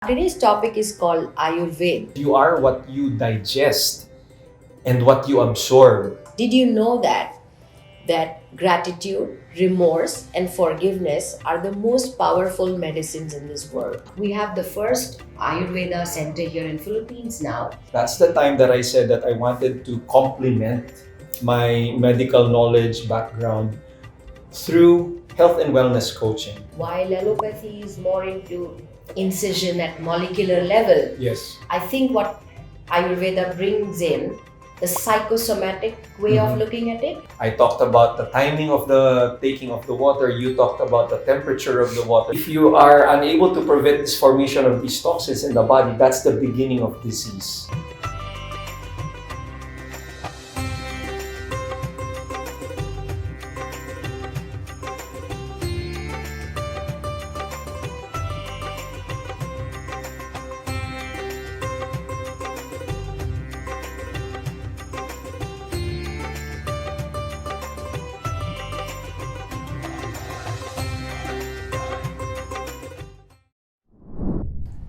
Today's topic is called Ayurveda. You are what you digest and what you absorb. Did you know that gratitude, remorse, and forgiveness are the most powerful medicines in this world? We have the first Ayurveda center here in Philippines now. That's the time that I said that I wanted to complement my medical knowledge background through health and wellness coaching. While allopathy is more into incision at molecular level, Yes. I think what Ayurveda brings in the psychosomatic way of looking at it. I talked about the timing of the taking of the water. You talked about the temperature of the water. If you are unable to prevent this formation of these toxins in the body, that's the beginning of disease.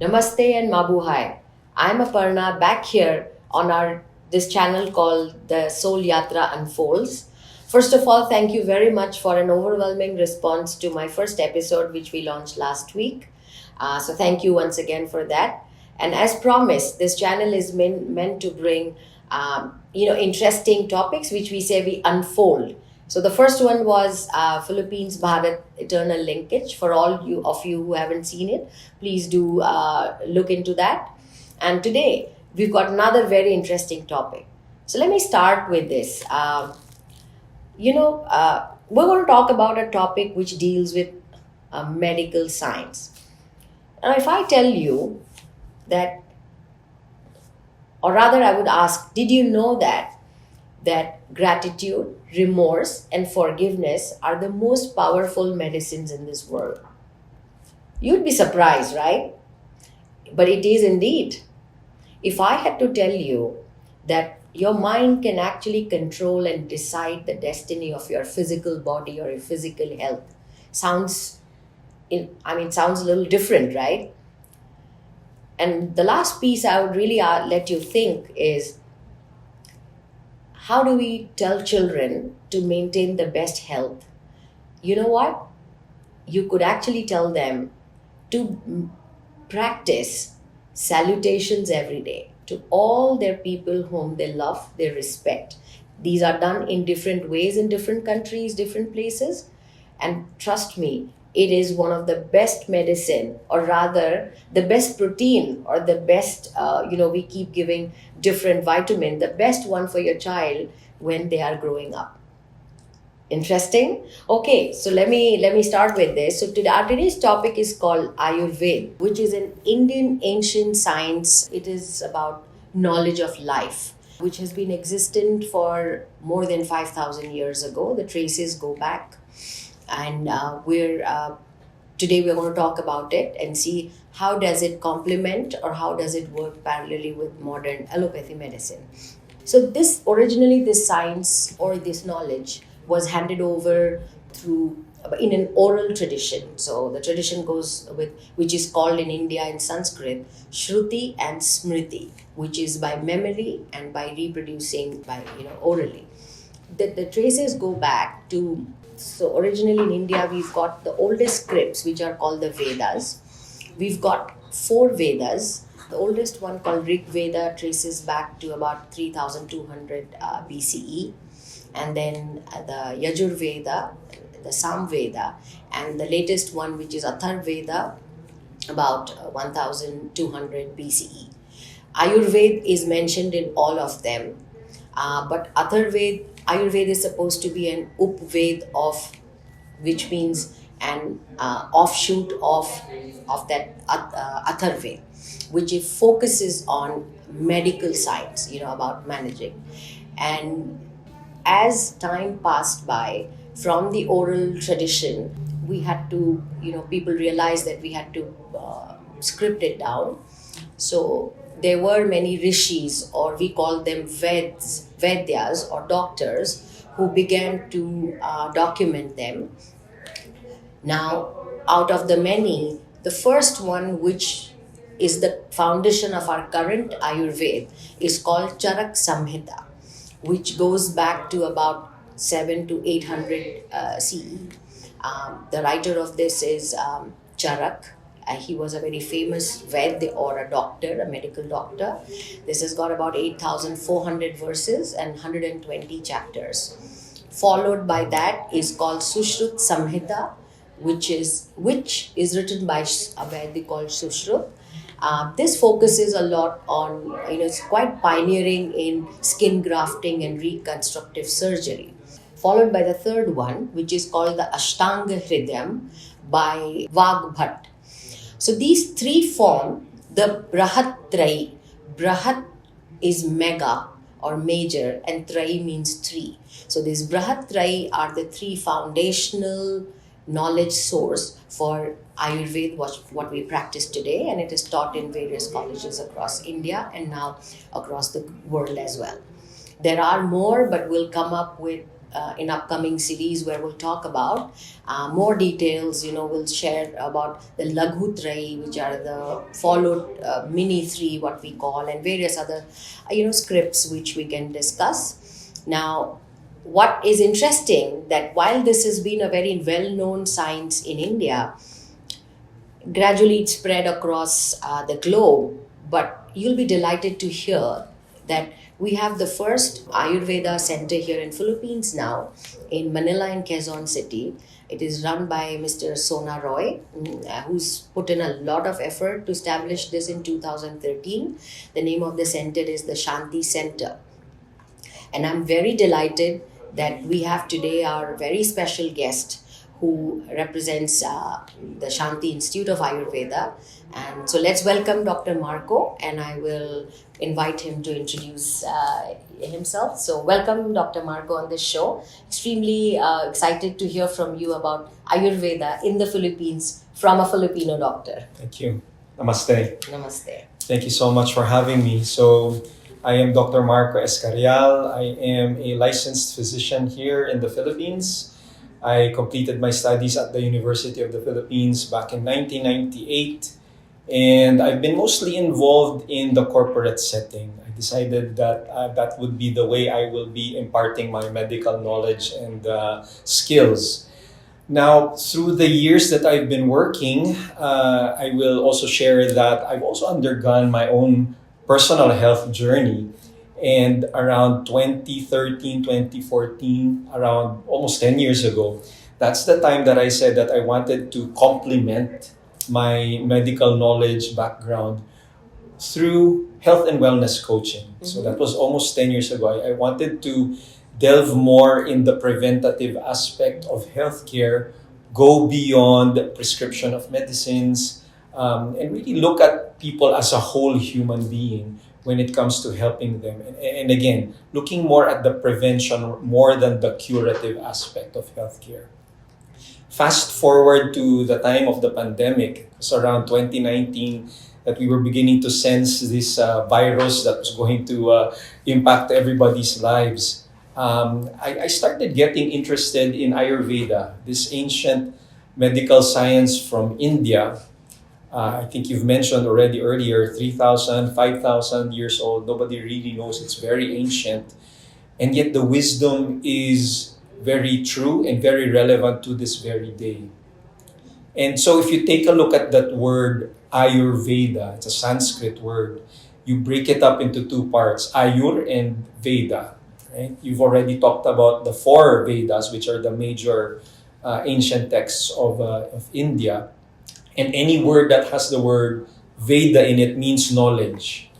Namaste and Mabuhay. I'm Aparna back here on our this channel called the Soul Yatra Unfolds. First of all, thank you very much for an overwhelming response to my first episode, which we launched last week. So thank you once again for that. And as promised, this channel is meant to bring interesting topics, which we say we unfold. So the first one was Philippines Bharat Eternal Linkage. For all you who haven't seen it, please do look into that. And today we've got another very interesting topic. So let me start with this. We're going to talk about a topic which deals with medical science. Now, if I tell you that, or rather, I would ask, did you know that gratitude, remorse, and forgiveness are the most powerful medicines in this world? You'd be surprised, right? But it is indeed. If I had to tell you that your mind can actually control and decide the destiny of your physical body or your physical health, sounds a little different, right? And the last piece I would really let you think is, how do we tell children to maintain the best health? You know what? You could actually tell them to practice salutations every day to all their people whom they love, they respect. These are done in different ways in different countries, different places. And trust me, it is one of the best medicine, or rather the best protein, or the best, we keep giving different vitamin, the best one for your child when they are growing up. Interesting? Okay, so let me start with this. So today's topic is called Ayurveda, which is an Indian ancient science. It is about knowledge of life, which has been existent for more than 5,000 years ago. The traces go back. And today we're going to talk about it and see how does it complement or how does it work parallelly with modern allopathy medicine. So this science or this knowledge was handed over in an oral tradition. So the tradition goes with, which is called in India in Sanskrit, Shruti and Smriti, which is by memory and by reproducing orally. The traces go back to, so originally in India, we've got the oldest scripts, which are called the Vedas. We've got 4 Vedas. The oldest one, called Rig Veda, traces back to about 3200 BCE. And then the Yajur Veda, the Sam Veda, and the latest one, which is Athar Veda, about 1200 BCE. Ayurveda is mentioned in all of them. But Ayurveda is supposed to be an Upved of, which means an offshoot of that Atharved, which it focuses on medical science, about managing. And as time passed by, from the oral tradition, we had to, people realized that we had to script it down. So there were many rishis, or we call them Vedyas or doctors, who began to document them. Now, out of the many, the first one which is the foundation of our current Ayurveda, is called Charak Samhita, which goes back to about 7 to 800 CE. The writer of this is Charak. He was a very famous Ved or a doctor, a medical doctor. This has got about 8,400 verses and 120 chapters. Followed by that is called Sushrut Samhita, which is written by a Vedic called Sushrut. This focuses a lot on, it's quite pioneering in skin grafting and reconstructive surgery. Followed by the third one, which is called the Ashtanga Hridayam by Vagbhat. So these three form the Brahat Trai. Brahat is mega or major, and Trai means three. So these Brahat Trai are the three foundational knowledge source for Ayurveda, what we practice today, and it is taught in various colleges across India and now across the world as well. There are more, but we'll come up with in upcoming series where we'll talk about more details. We'll share about the Laghu Trai, which are the followed mini three, what we call, and various other scripts which we can discuss. Now, what is interesting that while this has been a very well-known science in India, gradually it spread across the globe, but you'll be delighted to hear that we have the first Ayurveda center here in Philippines now, in Manila and Quezon City. It is run by Mr. Sona Roy, who's put in a lot of effort to establish this in 2013. The name of the center is the Shanti Center. And I'm very delighted that we have today our very special guest who represents the Shanti Institute of Ayurveda. And so let's welcome Dr. Marco, and I will invite him to introduce himself. So welcome, Dr. Marco, on this show. Extremely excited to hear from you about Ayurveda in the Philippines from a Filipino doctor. Thank you. Namaste. Namaste. Thank you so much for having me. So, I am Dr. Marco Escarial. I am a licensed physician here in the Philippines. I completed my studies at the University of the Philippines back in 1998. And I've been mostly involved in the corporate setting. I decided that that would be the way I will be imparting my medical knowledge and skills. Now, through the years that I've been working, I will also share that I've also undergone my own personal health journey. And around 2013, 2014, around almost 10 years ago, that's the time that I said that I wanted to complement my medical knowledge background through health and wellness coaching. Mm-hmm. So that was almost 10 years ago. I wanted to delve more in the preventative aspect of healthcare, go beyond the prescription of medicines, and really look at people as a whole human being when it comes to helping them. And again, looking more at the prevention more than the curative aspect of healthcare. Fast forward to the time of the pandemic, it's around 2019 that we were beginning to sense this virus that was going to impact everybody's lives. I started getting interested in Ayurveda, this ancient medical science from India. I think you've mentioned already earlier, 3,000, 5,000 years old. Nobody really knows. It's very ancient. And yet the wisdom is very true and very relevant to this very day. And so if you take a look at that word Ayurveda, it's a Sanskrit word, you break it up into two parts, Ayur and Veda. Right? You've already talked about the four Vedas, which are the major ancient texts of India. And any word that has the word Veda in it means knowledge.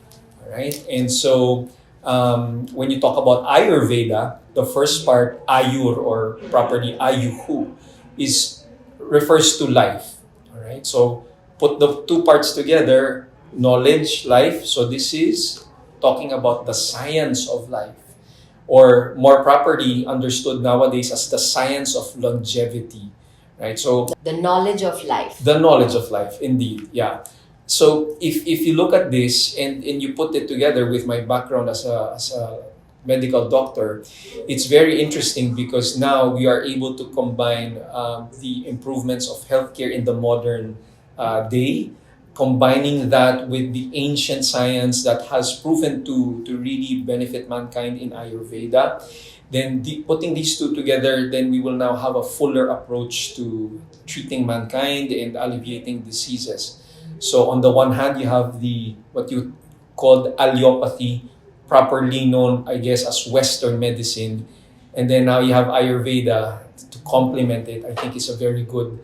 All right? And so when you talk about Ayurveda, the first part, Ayur, or properly Ayuhu, refers to life. All right? So put the two parts together, knowledge, life. So this is talking about the science of life, or more properly understood nowadays as the science of longevity. Right? So the knowledge of life. The knowledge of life, indeed, yeah. So if you look at this and you put it together with my background as a medical doctor, it's very interesting because now we are able to combine the improvements of healthcare in the modern day combining that with the ancient science that has proven to really benefit mankind in Ayurveda, then putting these two together, then we will now have a fuller approach to treating mankind and alleviating diseases. So on the one hand, you have the what you called allopathy, properly known, I guess, as Western medicine, and then now you have Ayurveda to complement it. I think it's a very good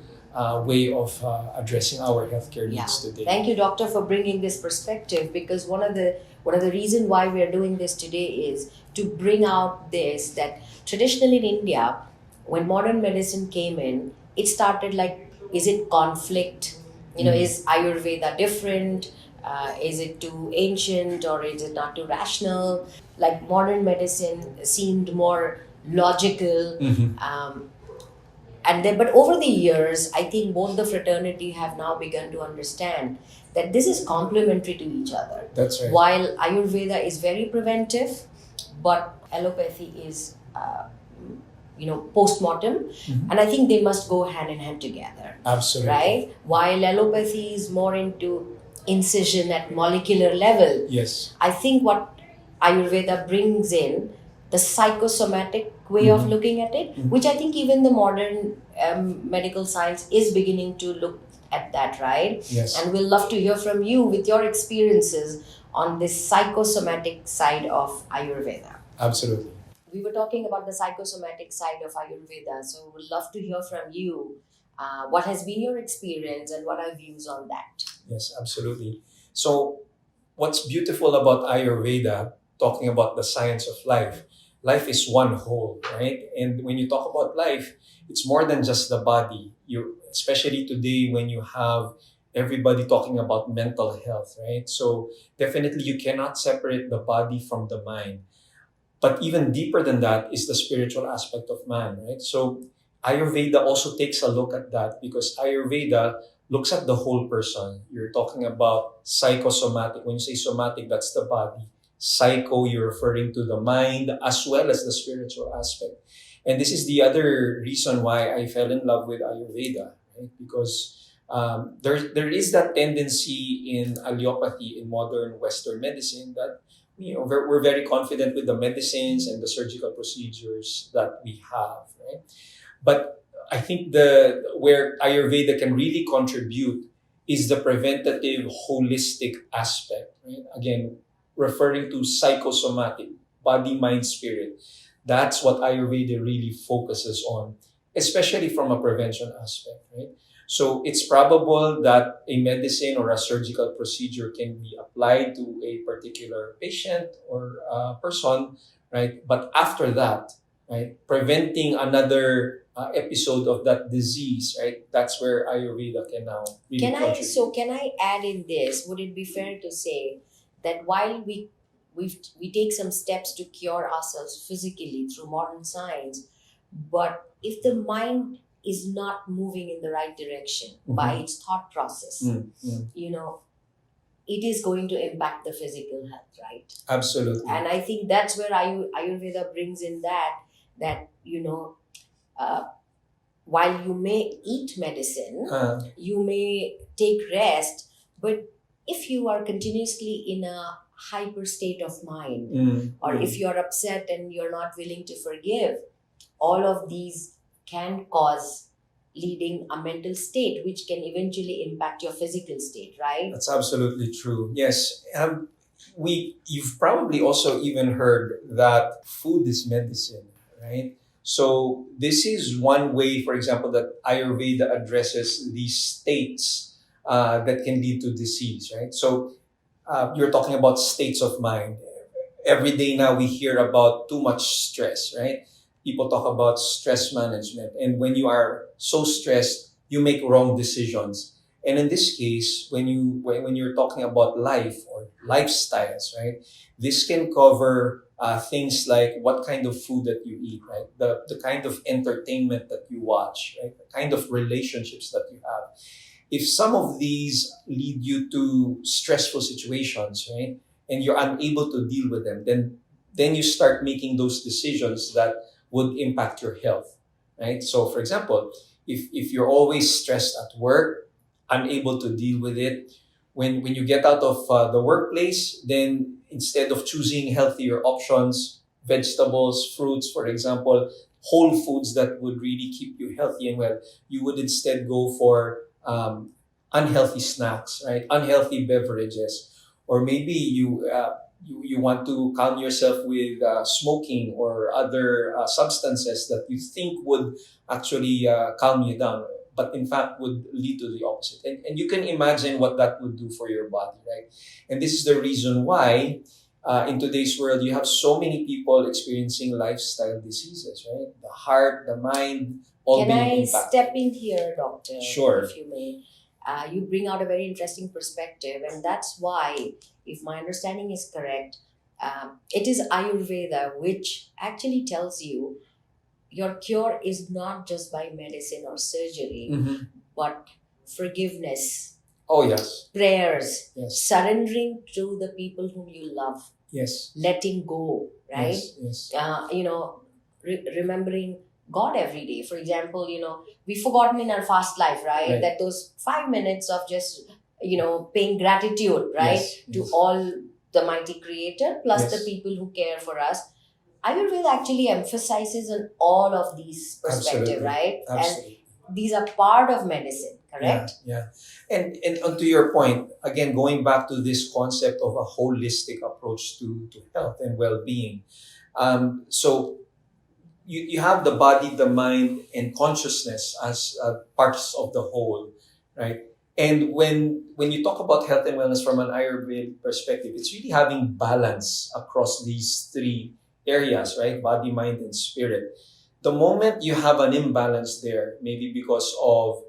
way of addressing our healthcare Yeah. needs today. Thank you, doctor, for bringing this perspective, because one of the reason why we are doing this today is to bring out this, that traditionally in India, when modern medicine came in, it started like, is it conflict? Is Ayurveda different? Is it too ancient, or is it not too rational? Like modern medicine seemed more logical. And then, but over the years, I think both the fraternity have now begun to understand that this is complementary to each other. That's right. While Ayurveda is very preventive, but allopathy is, post-mortem, and I think they must go hand in hand together. Absolutely. Right? While allopathy is more into incision at molecular level, Yes. I think what Ayurveda brings in, the psychosomatic way of looking at it, which I think even the modern medical science is beginning to look at that, right? Yes. And we'll love to hear from you with your experiences on this psychosomatic side of Ayurveda. Absolutely. We were talking about the psychosomatic side of Ayurveda, so we'd love to hear from you. What has been your experience and what are views on that? Yes, absolutely. So, what's beautiful about Ayurveda, talking about the science of life, life is one whole, right? And when you talk about life, it's more than just the body. Especially today when you have everybody talking about mental health, right? So, definitely you cannot separate the body from the mind. But even deeper than that is the spiritual aspect of man, right? So, Ayurveda also takes a look at that, because Ayurveda looks at the whole person. You're talking about psychosomatic. When you say somatic, that's the body. Psycho, you're referring to the mind as well as the spiritual aspect. And this is the other reason why I fell in love with Ayurveda, right? Because there is that tendency in allopathy, in modern Western medicine, that we're very confident with the medicines and the surgical procedures that we have, right? But I think where Ayurveda can really contribute is the preventative, holistic aspect, right? Again, referring to psychosomatic, body, mind, spirit. That's what Ayurveda really focuses on, especially from a prevention aspect, right? So it's probable that a medicine or a surgical procedure can be applied to a particular patient or person, right? But after that, right, preventing another episode of that disease, right? That's where Ayurveda can now really contribute. Can I add in this? Would it be fair to say that while we take some steps to cure ourselves physically through modern science, but if the mind is not moving in the right direction by its thought process, it is going to impact the physical health, right? Absolutely. And I think that's where Ayurveda brings in that while you may eat medicine, you may take rest, but if you are continuously in a hyper state of mind, or if you're upset and you're not willing to forgive, all of these can cause leading a mental state, which can eventually impact your physical state, right? That's absolutely true. Yes. You've probably also even heard that food is medicine, right? So this is one way, for example, that Ayurveda addresses these states that can lead to disease, right? So you're talking about states of mind. Every day now we hear about too much stress, right? People talk about stress management. And when you are so stressed, you make wrong decisions. And in this case, when you're talking about life or lifestyles, right, this can cover things like what kind of food that you eat, right, the kind of entertainment that you watch, right, the kind of relationships that you have. If some of these lead you to stressful situations, right, and you're unable to deal with them, then you start making those decisions that would impact your health, right? So, for example, if you're always stressed at work, unable to deal with it, When you get out of the workplace, then instead of choosing healthier options, vegetables, fruits, for example, whole foods that would really keep you healthy and well, you would instead go for unhealthy snacks, right? Unhealthy beverages, or maybe you want to calm yourself with smoking or other substances that you think would actually calm you down, but in fact would lead to the opposite. And you can imagine what that would do for your body, right? And this is the reason why in today's world you have so many people experiencing lifestyle diseases, right? The heart, the mind, all Can being I impacted. step in here, doctor? Sure. If you may. You bring out a very interesting perspective, and that's why, if my understanding is correct, it is Ayurveda which actually tells you your cure is not just by medicine or surgery, Mhm. but forgiveness, Oh, yes. prayers, Yes. surrendering to the people whom you love, Yes. letting go, right? Yes. Remembering God every day. For example, we've forgotten in our fast life, right? Right. That those 5 minutes of just, paying gratitude, right? Yes. To Yes. all the mighty creator plus Yes. the people who care for us. Ayurveda actually emphasizes on all of these perspective, Absolutely. right? Absolutely. And these are part of medicine, correct? Yeah. And to your point, again, going back to this concept of a holistic approach to health and well-being. So you have the body, the mind, and consciousness as parts of the whole, right? And when you talk about health and wellness from an Ayurvedic perspective, it's really having balance across these three areas, right? Body, mind, and spirit. The moment you have an imbalance there, maybe because of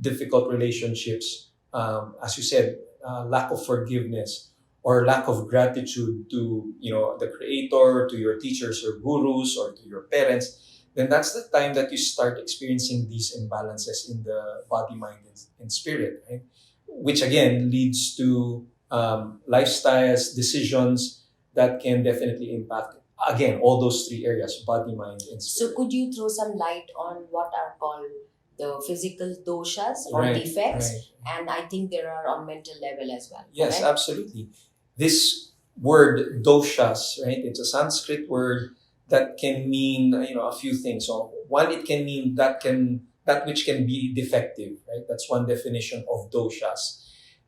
difficult relationships, as you said, lack of forgiveness or lack of gratitude to the creator, to your teachers or gurus, or to your parents, then that's the time that you start experiencing these imbalances in the body, mind, and spirit, right? Which again leads to lifestyles, decisions that can definitely impact again all those three areas: body, mind, and So spirit. could you throw some light on what are called the physical doshas or Right, defects? right. And I think there are on mental level as well. Yes, correct? absolutely. This word doshas, right? It's a Sanskrit word that can mean a few things. So one, it can mean that which can be defective, right? That's one definition of doshas.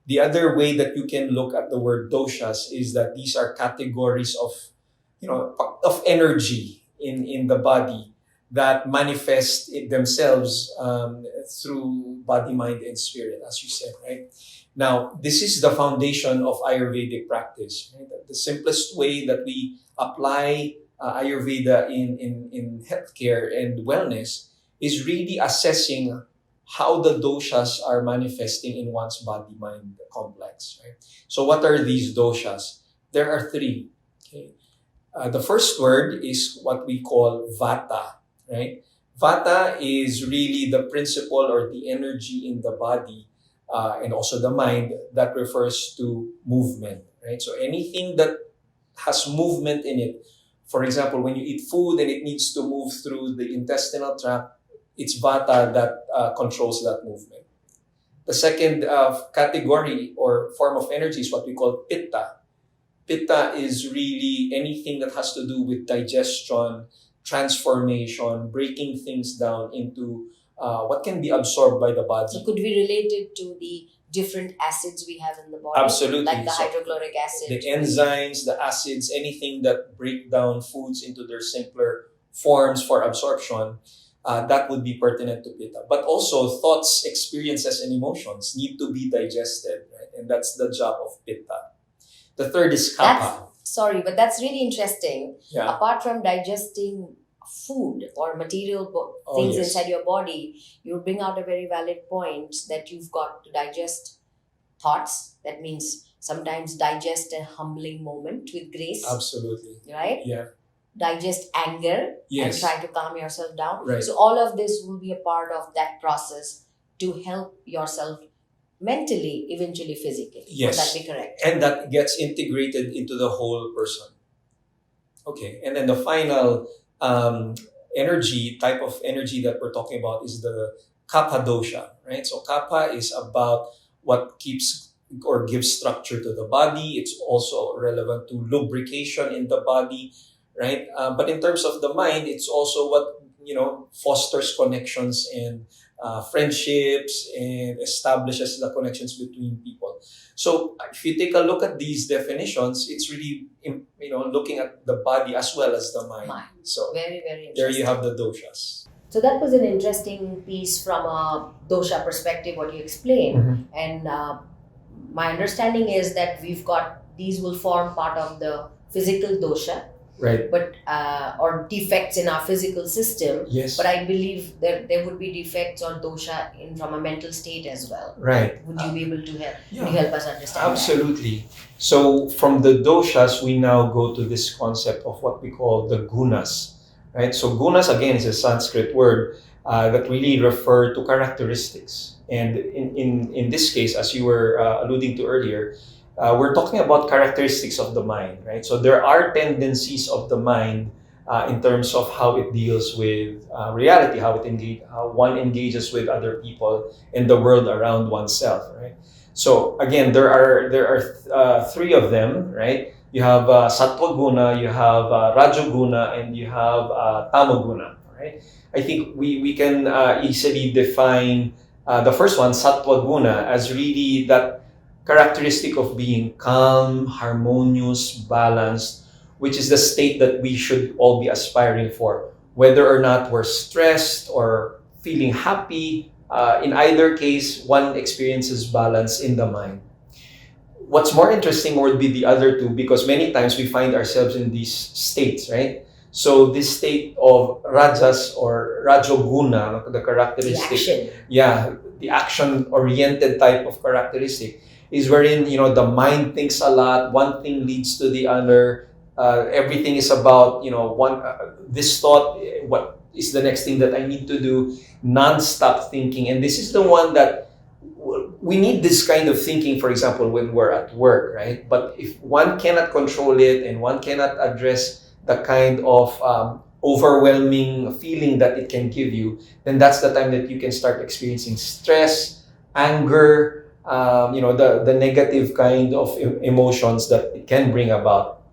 The other way that you can look at the word doshas is that these are categories of energy in the body that manifest themselves through body, mind, and spirit, as you said, right? Now, this is the foundation of Ayurvedic practice. Right? The simplest way that we apply Ayurveda in healthcare and wellness is really assessing how the doshas are manifesting in one's body-mind complex. Right? So what are these doshas? There are three. Okay? The first word is what we call vata. Right? Vata is really the principle or the energy in the body and also the mind that refers to movement, right? So anything that has movement in it, for example, when you eat food and it needs to move through the intestinal tract, it's vata that controls that movement. The second category or form of energy is what we call pitta. Pitta is really anything that has to do with digestion, transformation, breaking things down into what can be absorbed by the body. So could we relate it to the different acids we have in the body? Absolutely. Like the So hydrochloric acid. the enzymes, the acids, anything that break down foods into their simpler forms for absorption, that would be pertinent to pitta. But also thoughts, experiences, and emotions need to be digested, right? And that's the job of pitta. The third is kapha. Sorry, but that's really interesting. Yeah. Apart from digesting food or material things yes. inside your body, you bring out a very valid point that you've got to digest thoughts. That means sometimes digest a humbling moment with grace, Absolutely. right? Yeah. Digest anger Yes. and try to calm yourself down. Right. So all of this will be a part of that process to help yourself mentally, eventually physically. Yes. Would that be correct? And that gets integrated into the whole person. Okay. And then the final type of energy that we're talking about is the kapha dosha, right? So kapha is about what keeps or gives structure to the body. It's also relevant to lubrication in the body, right? But in terms of the mind, it's also what fosters connections and friendships and establishes the connections between people. So if you take a look at these definitions, it's really looking at the body as well as the mind. So very, very interesting. there you have the doshas. So that was an interesting piece from a dosha perspective, what you explained. Mm-hmm. And my understanding is that these will form part of the physical dosha, Right. but or defects in our physical system. Yes. But I believe there would be defects or dosha from a mental state as well. Right. Would you be able to help? Yeah. Would you help us understand Absolutely. So from the doshas, we now go to this concept of what we call the gunas. Right. So gunas again is a Sanskrit word that really refer to characteristics. And in this case, as you were alluding to earlier, we're talking about characteristics of the mind, right? So there are tendencies of the mind in terms of how it deals with reality, how one engages with other people in the world around oneself, right? So again, there are three of them, right? You have sattva guna, you have rajoguna, and you have tamoguna, right? I think we can easily define the first one, sattva guna, as really that characteristic of being calm, harmonious, balanced, which is the state that we should all be aspiring for. Whether or not we're stressed or feeling happy, in either case, one experiences balance in the mind. What's more interesting would be the other two, because many times we find ourselves in these states, right? So this state of rajas or rajoguna, the characteristic, the action-oriented type of characteristic, is wherein the mind thinks a lot. One thing leads to the other. Everything is about this thought. What is the next thing that I need to do? Non-stop thinking, and this is the one that we need. This kind of thinking, for example, when we're at work, right? But if one cannot control it and one cannot address the kind of overwhelming feeling that it can give you, then that's the time that you can start experiencing stress, anger. The negative kind of emotions that it can bring about.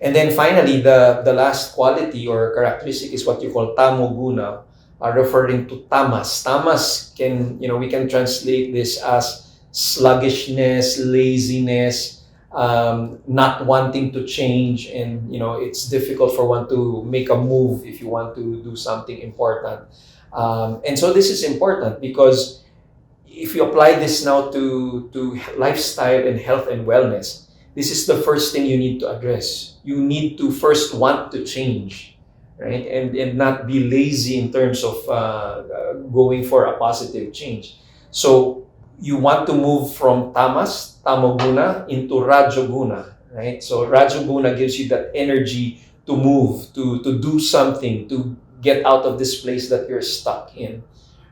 And then finally, the last quality or characteristic is what you call tamoguna, referring to tamas. Tamas we can translate this as sluggishness, laziness, not wanting to change, and it's difficult for one to make a move if you want to do something important. And so this is important because if you apply this now to lifestyle and health and wellness, this is the first thing you need to address. You need to first want to change, right? And not be lazy in terms of going for a positive change. So you want to move from tamoguna, into rajoguna, right? So rajoguna gives you that energy to move, to do something, to get out of this place that you're stuck in.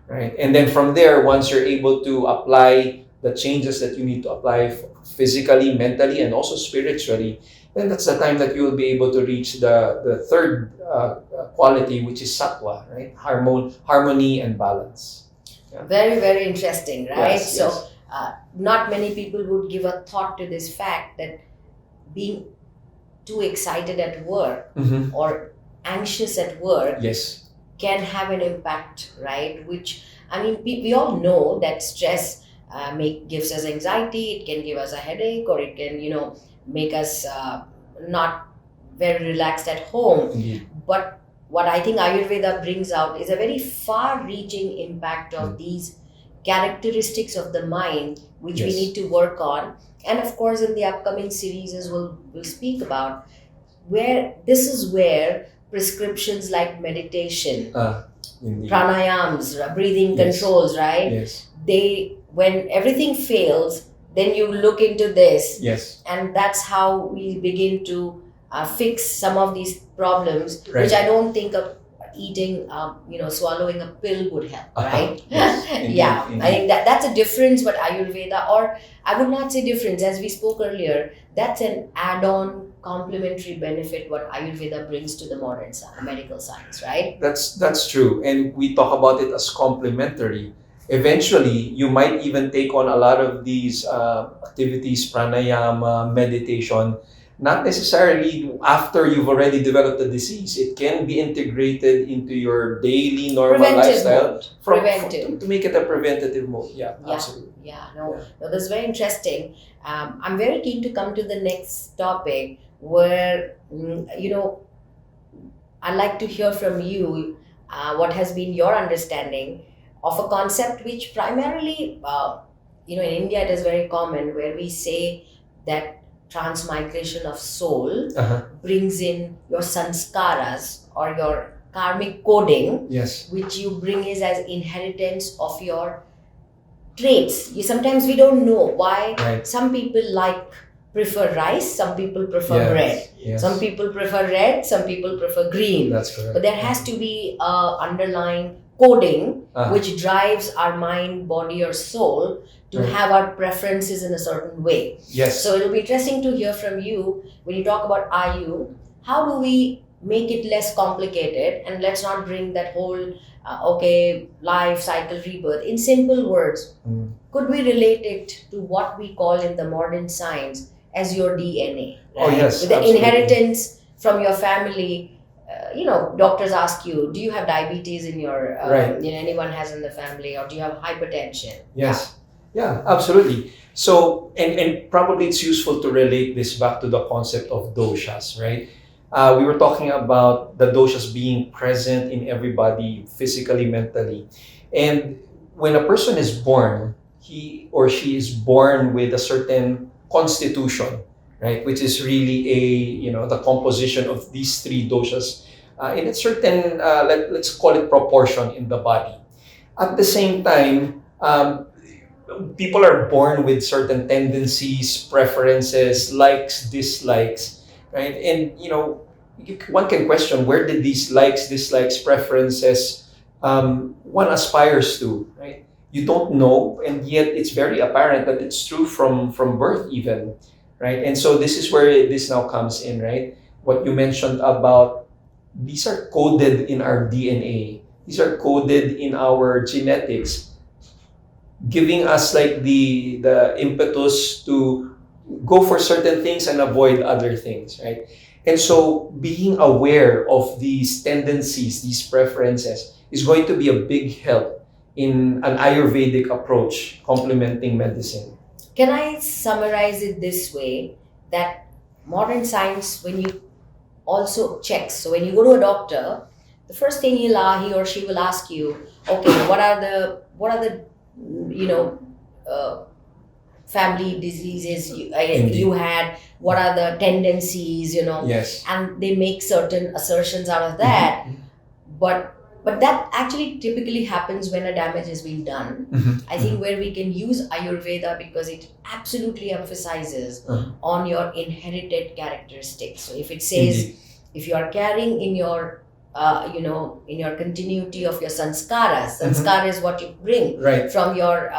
Right? And then from there, once you're able to apply the changes that you need to apply physically, mentally, and also spiritually, then that's the time that you will be able to reach the third quality, which is sattva, right? Harmony and balance. Yeah. Very, very interesting, right? Yes, so yes. Not many people would give a thought to this fact that being too excited at work Mm-hmm. or anxious at work Yes. can have an impact, right? Which, I mean, we all know that stress gives us anxiety, it can give us a headache, or it can, make us not very relaxed at home. Indeed. But what I think Ayurveda brings out is a very far-reaching impact of these characteristics of the mind, which we Yes. need to work on. And of course, in the upcoming series, as we'll speak about, this is where prescriptions like meditation, Indeed. pranayams, breathing Yes. controls, right? Yes. When everything fails, then you look into this, Yes. and that's how we begin to fix some of these problems, Right. which I don't think of eating, swallowing a pill would help, right? Yes. Indeed, Yeah, indeed. I think that's a difference. But Ayurveda, or I would not say difference, as we spoke earlier, that's an add-on complementary benefit what Ayurveda brings to the modern medical science, right? That's true, and we talk about it as complementary. Eventually, you might even take on a lot of these activities, pranayama, meditation, not necessarily after you've already developed the disease. It can be integrated into your daily normal Preventive lifestyle mode. Preventive. to make it a preventative mode. Yeah, Yeah. absolutely. Yeah, no, Yeah. no, that's very interesting. I'm very keen to come to the next topic where, I'd like to hear from you what has been your understanding of a concept which primarily, in India, it is very common where we say that transmigration of soul Uh-huh. brings in your sanskaras or your karmic coding, Yes. which you bring is as inheritance of your traits. Sometimes we don't know why. Right. Some people prefer rice, some people prefer Yes. bread. Yes. Some people prefer red, some people prefer green. That's correct. But there has to be a underlying coding Uh-huh. which drives our mind, body, or soul to Right. have our preferences in a certain way. Yes. So it'll be interesting to hear from you when you talk about Ayu. How do we make it less complicated? And let's not bring that whole life cycle rebirth in simple words. Mm. Could we relate it to what we call in the modern science as your DNA? Oh, yes, With the absolutely. inheritance from your family. Doctors ask you, do you have diabetes in your, Right. anyone has in the family, or do you have hypertension? Yes. Yeah, absolutely. So, and probably it's useful to relate this back to the concept of doshas, right? We were talking about the doshas being present in everybody, physically, mentally. And when a person is born, he or she is born with a certain constitution, right? Which is really the composition of these three doshas in a certain, let's call it proportion in the body. At the same time, people are born with certain tendencies, preferences, likes, dislikes, right? And one can question, where did these likes, dislikes, preferences one aspires to, right? You don't know, and yet it's very apparent that it's true from birth even, right? And so this is where this now comes in, right? What you mentioned about these are coded in our DNA. These are coded in our genetics, giving us like the impetus to go for certain things and avoid other things, right? And so being aware of these tendencies, these preferences, is going to be a big help in an Ayurvedic approach complementing medicine. Can I summarize it this way, that modern science, when you also checks, so when you go to a doctor, the first thing he or she will ask you, okay, what are the family diseases you had, what are the tendencies, Yes. and they make certain assertions out of that. But that actually typically happens when a damage has been done. I think where we can use Ayurveda, because it absolutely emphasizes on your inherited characteristics. So if it says, Indeed. if you are carrying in your in your continuity of your sanskaras, sanskara is what you bring Right. from your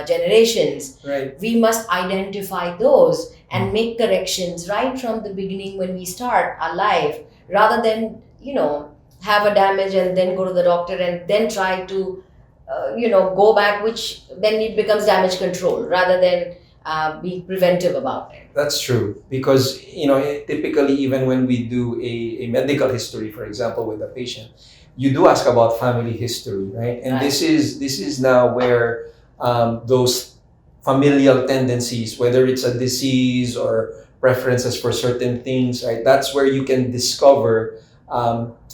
generations, Right. we must identify those and make corrections right from the beginning when we start our life, rather than have a damage and then go to the doctor and then try to go back, which then it becomes damage control rather than be preventive about it. That's true, because typically even when we do a medical history, for example, with a patient, you do ask about family history, right? And Right. this is now where those familial tendencies, whether it's a disease or preferences for certain things, right? That's where you can discover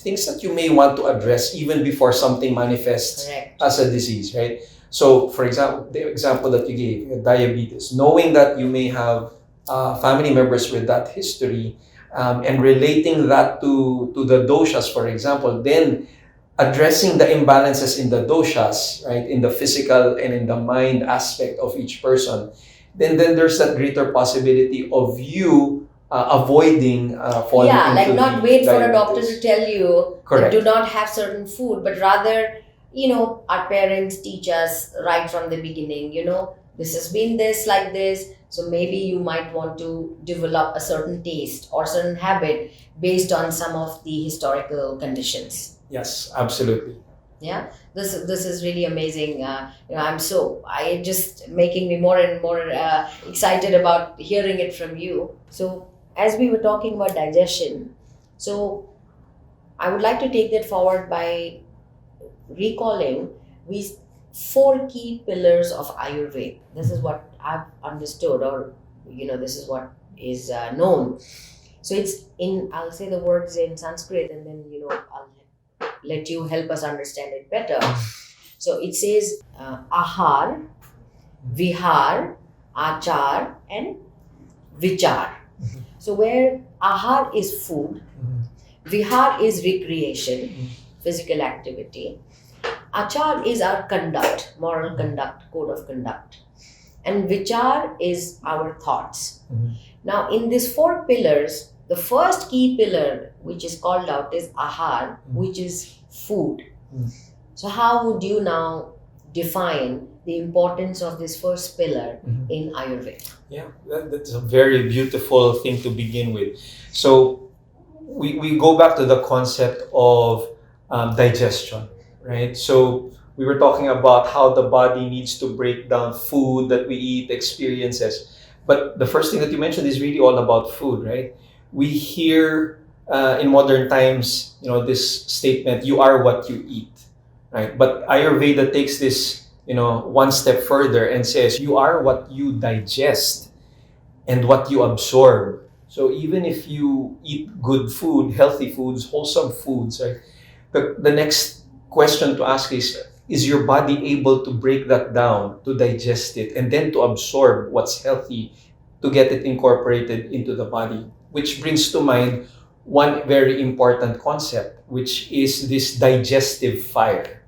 things that you may want to address even before something manifests Correct. as a disease, right? So, for example, the example that you gave, diabetes, knowing that you may have family members with that history, and relating that to the doshas, for example, then addressing the imbalances in the doshas, right, in the physical and in the mind aspect of each person, then there's that greater possibility of you avoiding falling into Like not the wait for a doctor diabetes. to tell you Correct. that do not have certain food, but rather, our parents teach us right from the beginning, this has been this, like this, so maybe you might want to develop a certain taste or certain habit based on some of the historical conditions. Yes, absolutely. Yeah, this is really amazing. I just making me more and more excited about hearing it from you. So as we were talking about digestion, so I would like to take that forward by recalling we four key pillars of Ayurveda. This is what I've understood, or this is what is known. So it's in. I'll say the words in Sanskrit, and then I'll let you help us understand it better. So it says ahar, vihar, achar, and vichar. So where ahar is food, vihar is recreation, physical activity, achar is our conduct, moral conduct, code of conduct, and vichar is our thoughts. Now in these four pillars, the first key pillar which is called out is ahar, which is food. So how would you now define the importance of this first pillar in Ayurveda? Yeah, that's a very beautiful thing to begin with. So we go back to the concept of digestion, right? So we were talking about how the body needs to break down food that we eat, experiences. But the first thing that you mentioned is really all about food, right? We hear in modern times, this statement, you are what you eat, right? But Ayurveda takes this, one step further and says, you are what you digest and what you absorb. So even if you eat good food, healthy foods, wholesome foods, right? The next question to ask is your body able to break that down, to digest it, and then to absorb what's healthy, to get it incorporated into the body? Which brings to mind one very important concept, which is this digestive fire,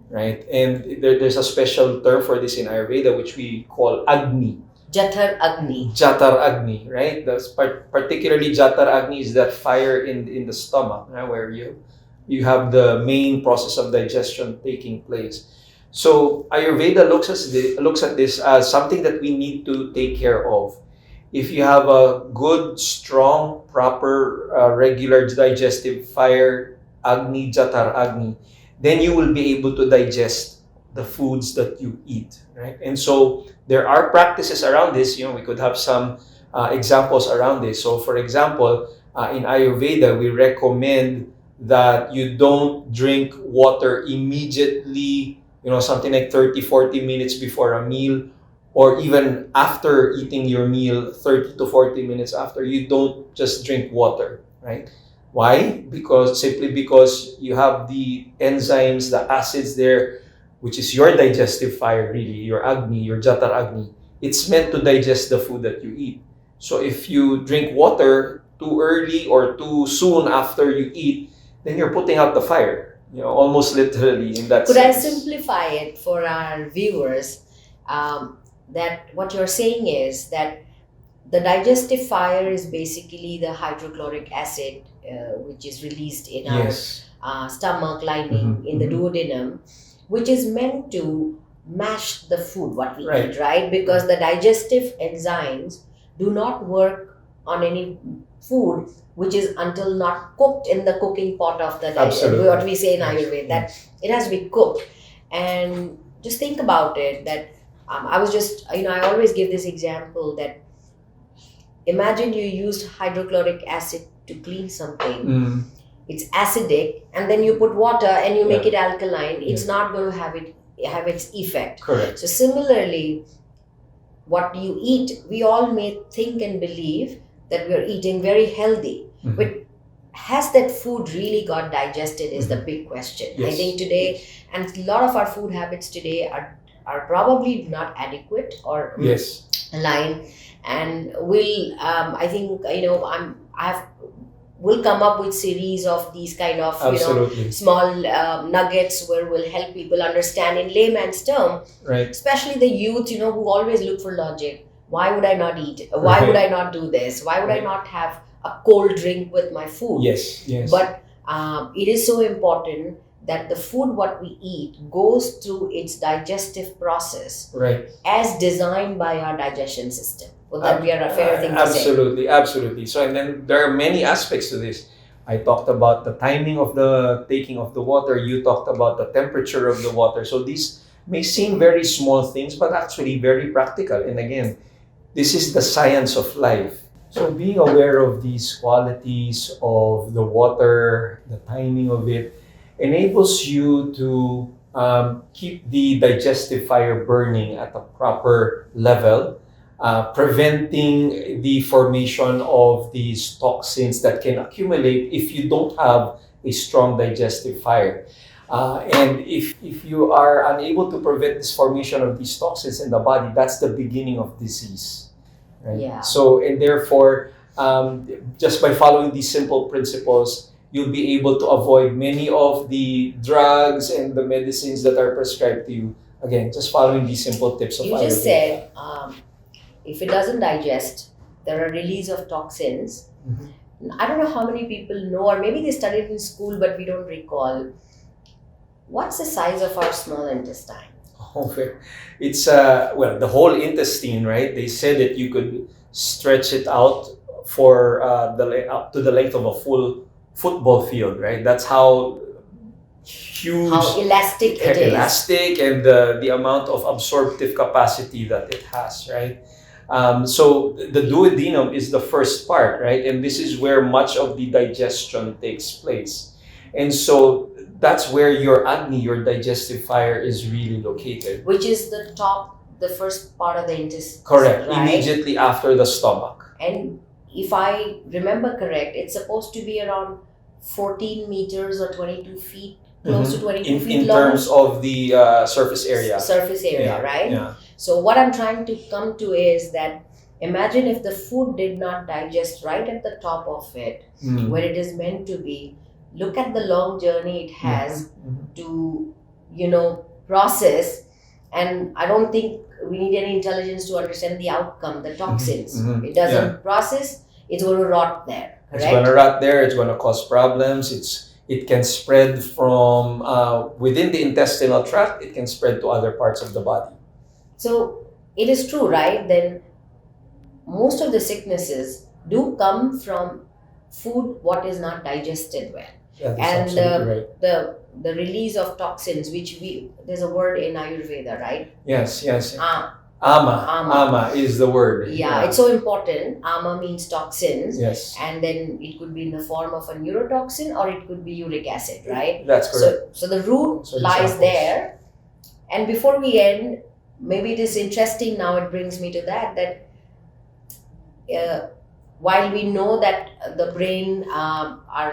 right? And there's a special term for this in Ayurveda, which we call Agni. Jatar Agni. Jatar Agni, right? That's particularly Jatar Agni is that fire in the stomach, right? Where you have the main process of digestion taking place. So Ayurveda looks at this as something that we need to take care of. If you have a good, strong, proper, regular digestive fire, Agni, Jatar Agni, then you will be able to digest the foods that you eat, right? And so there are practices around this. We could have some examples around this. So for example, in Ayurveda, we recommend that you don't drink water immediately, something like 30, 40 minutes before a meal, or even after eating your meal, 30 to 40 minutes after. You don't just drink water, right? Why? Simply because you have the enzymes, the acids there, which is your digestive fire, really, your Agni, your Jatar Agni. It's meant to digest the food that you eat. So if you drink water too early or too soon after you eat, then you're putting out the fire, almost literally in that Could sense. I simplify it for our viewers? That what you're saying is that the digestive fire is basically the hydrochloric acid which is released in Yes. our stomach lining, in the duodenum, which is meant to mash the food what we Right. eat, right? Because the digestive enzymes do not work on any food which is until not cooked in the cooking pot of the Absolutely. what we say in Yes. Ayurveda, that it has to be cooked. And just think about it, that I was just, I always give this example that imagine you used hydrochloric acid to clean something. It's acidic, and then you put water and you make it alkaline. It's not going to have its effect. Correct. So similarly, what you eat, we all may think and believe that we're eating very healthy, but has that food really got digested is the big question. Yes. I think today, and a lot of our food habits today are probably not adequate or Yes. aligned, and I think we'll come up with series of these kind of Absolutely. small nuggets where we'll help people understand in layman's term, Right. especially the youth who always look for logic. Why would I not eat? Why would I not do this? Why would I not have a cold drink with my food? Yes. Yes. But it is so important that the food what we eat goes through its digestive process right. as designed by our digestion system. Would that be a fair thing to say? Absolutely, absolutely. So, and then there are many aspects to this. I talked about the timing of the taking of the water. You talked about the temperature of the water. So these may seem very small things, but actually very practical. And again, this is the science of life. So being aware of these qualities of the water, the timing of it, enables you to keep the digestive fire burning at a proper level, preventing the formation of these toxins that can accumulate if you don't have a strong digestive fire. And if you are unable to prevent this formation of these toxins in the body, that's the beginning of disease. Right? Yeah. So, and therefore, just by following these simple principles, you'll be able to avoid many of the drugs and the medicines that are prescribed to you. Again, just following these simple tips of You just Ayurveda. said if it doesn't digest, there are release of toxins. Mhm. I don't know how many people know, or maybe they studied in school, but we don't recall. What's the size of our small intestine? Okay. It's well, the whole intestine, right? They said that you could stretch it out for up to the length of a full football field, right? That's how huge, How elastic it is. elastic, and the amount of absorptive capacity that it has, right? So the duodenum is the first part, right? And this is where much of the digestion takes place. And so that's where your agni, your digestive fire, is really located. Which is the top, the first part of the intestine. Correct. Right? Immediately after the stomach. And if I remember correct, it's supposed to be around 14 meters or 22 feet, close to 22 feet In long. terms of the surface area. Surface area, Yeah, right? Yeah. So what I'm trying to come to is that imagine if the food did not digest right at the top of it, Mm. where it is meant to be. Look at the long journey it has Mhm. to, process. And I don't think we need any intelligence to understand the outcome, the toxins. Mhm. It doesn't process, it's going to rot there, It's correct? going to rot there. It's going to cause problems. It can spread from within the intestinal tract. It can spread to other parts of the body. So it is true, right? Then most of the sicknesses do come from food what is not digested well. That is And absolutely right. the release of toxins, which there's a word in Ayurveda, right? Yes. Ama. Ama is the word. Yeah, it's so important. Ama means toxins, Yes. and then it could be in the form of a neurotoxin or it could be uric acid, right? That's correct. So the root So lies examples. there. And before we end, maybe it is interesting now, it brings me to that while we know that the brain,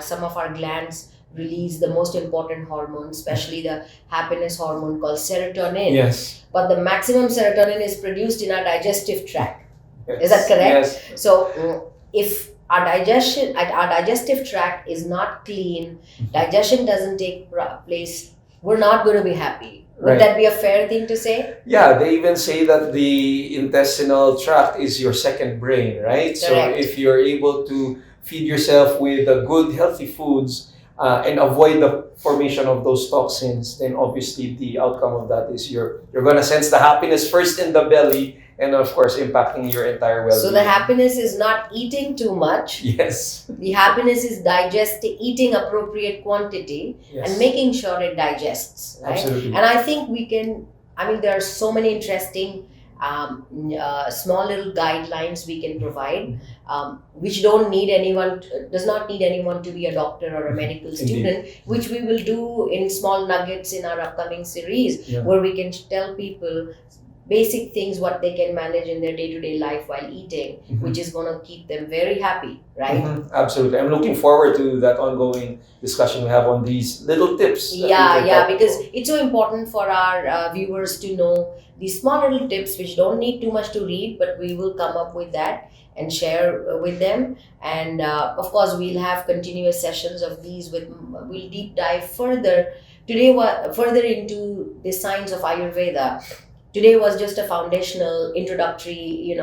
some of our glands release the most important hormone, especially the happiness hormone called serotonin. Yes. But the maximum serotonin is produced in our digestive tract. Yes. Is that correct? Yes. So if our digestive tract is not clean, digestion doesn't take place, we're not going to be happy. Would Right. that be a fair thing to say? Yeah, they even say that the intestinal tract is your second brain, right? So Correct. if you're able to feed yourself with good, healthy foods and avoid the formation of those toxins, then obviously the outcome of that is you're going to sense the happiness first in the belly, and of course impacting your entire well-being. So the happiness is not eating too much. Yes. The happiness is eating appropriate quantity Yes. and making sure it digests, right? Absolutely. And I think there are so many interesting small little guidelines we can provide, which does not need anyone to be a doctor or a medical student, which we will do in small nuggets in our upcoming series, Yeah. where we can tell people basic things what they can manage in their day-to-day life while eating, which is going to keep them very happy, right? Absolutely. I'm looking forward to that ongoing discussion we have on these little tips. that we can Yeah, talk because about. it's so important for our viewers to know these small little tips which don't need too much to read, but we will come up with that and share with them. And of course, we'll have continuous sessions of these. We'll deep dive further today, further into the science of Ayurveda. Today was just a foundational introductory,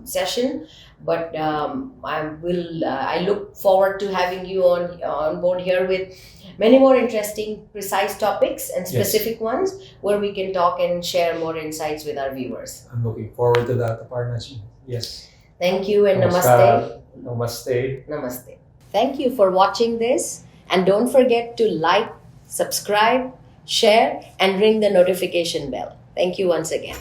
session. But I look forward to having you on board here with many more interesting, precise topics and specific ones where we can talk and share more insights with our viewers. I'm looking forward to that, Aparnaji. Yes. Thank you and Namaskar. namaste. Namaste. Namaste. Thank you for watching this, and don't forget to like, subscribe, share, and ring the notification bell. Thank you once again.